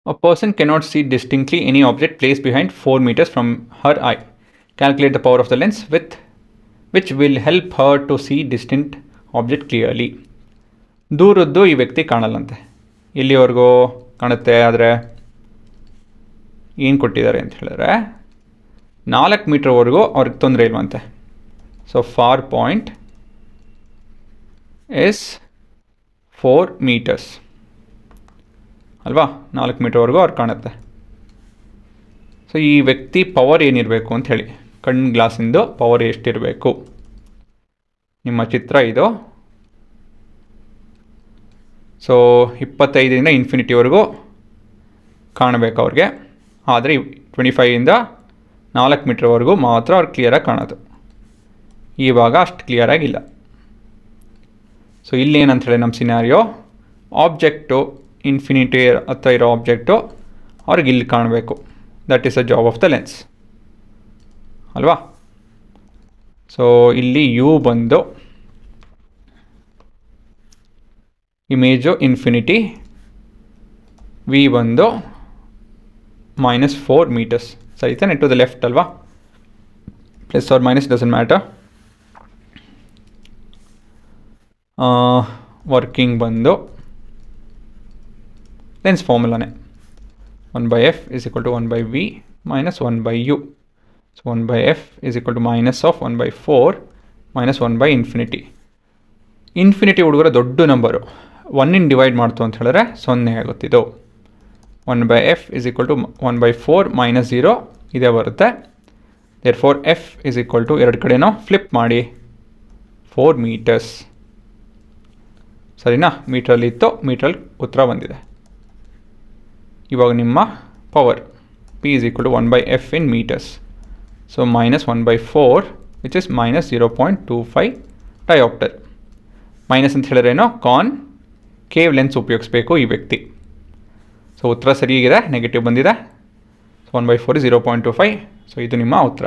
A person cannot see distinctly any object placed behind 4 meters from her eye. Calculate the power of the lens with which will help her to see distant object clearly. ದೂರದ್ದು ಈ ವ್ಯಕ್ತಿ ಕಾಣಲ್ಲಂತೆ. ಇಲ್ಲಿವರೆಗೂ ಕಾಣುತ್ತೆ, ಆದರೆ ಏನು ಕೊಟ್ಟಿದ್ದಾರೆ ಅಂತ ಹೇಳಿದ್ರೆ 4 ಮೀಟರ್ವರೆಗೂ ಅವ್ರಿಗೆ ತೊಂದರೆ ಇಲ್ವಂತೆ. So for point is 4 meters ಅಲ್ವಾ, 4 ಮೀಟರ್ವರೆಗೂ ಅವ್ರು ಕಾಣುತ್ತೆ. ಸೊ ಈ ವ್ಯಕ್ತಿ ಪವರ್ ಏನಿರಬೇಕು ಅಂತ ಹೇಳಿ, ಕಣ್ಣು ಗ್ಲಾಸಿಂದು ಪವರ್ ಎಷ್ಟಿರಬೇಕು? ನಿಮ್ಮ ಚಿತ್ರ ಇದು. ಸೊ 25ರಿಂದ ಇನ್ಫಿನಿಟಿವರೆಗೂ ಕಾಣಬೇಕು ಅವ್ರಿಗೆ, ಆದರೆ 25ಇಂದ 4 ಮೀಟರ್ವರೆಗೂ ಮಾತ್ರ ಅವ್ರು ಕ್ಲಿಯರಾಗಿ ಕಾಣೋದು. ಇವಾಗ ಅಷ್ಟು ಕ್ಲಿಯರಾಗಿಲ್ಲ. ಸೊ ಇಲ್ಲಿ ಏನಂತ ಹೇಳಿ ನಮ್ಮ ಸಿನಾರಿಯೋ, ಆಬ್ಜೆಕ್ಟು ಇನ್ಫಿನಿಟಿ ಹತ್ರ ಇರೋ ಆಬ್ಜೆಕ್ಟು ಅವ್ರಿಗೆ ಇಲ್ಲಿ ಕಾಣಬೇಕು. That is the job of the lens ಅಲ್ವಾ. ಸೊ ಇಲ್ಲಿ ಯು ಬಂದು ಇಮೇಜು ಇನ್ಫಿನಿಟಿ, ವಿ ಬಂದು -4 ಮೀಟರ್ಸ್. ಸರಿ ತಾನೆ? ಟು ದ ಲೆಫ್ಟ್ ಅಲ್ವಾ, plus or minus doesn't matter. Working ಬಂದು ಲೆನ್ಸ್ ಫಾರ್ಮುಲಾನೇ 1/f is equal to 1/v minus 1/u. So 1/f is equal to minus of 1/4 minus 1/infinity. Infinity ಹುಡುಗರ ದೊಡ್ಡ number 1 divide ಮಾಡ್ತು ಅಂತ ಹೇಳಿದ್ರೆ 0 ಆಗುತ್ತಿದ್ದು. 1/f is equal to 1/4 minus 0 ಇದೇ ಬರುತ್ತೆ. therefore f is equal to ಎರಡು ಕಡೆನೂ ಫ್ಲಿಪ್ ಮಾಡಿ 4 ಮೀಟರ್ಸ್. ಸರಿನಾ? ಮೀಟ್ರಲ್ಲಿ ಇತ್ತು, ಮೀಟ್ರಲ್ಲಿ ಉತ್ತರ ಬಂದಿದೆ. ಇವಾಗ ನಿಮ್ಮ power P is equal to 1/f in meters. So minus 1/4 which is minus 0.25 diopter. Minus ಅಂತ ಹೇಳಿದ್ರೇನೋ ಕಾನ್ಕೇವ್ ಲೆನ್ಸ್ ಉಪಯೋಗಿಸ್ಬೇಕು ಈ ವ್ಯಕ್ತಿ. ಸೊ ಉತ್ತರ ಸರಿಯಾಗಿದೆ, ನೆಗೆಟಿವ್ ಬಂದಿದೆ. ಸೊ 1/4 0.25. ಸೊ ಇದು ನಿಮ್ಮ ಉತ್ತರ.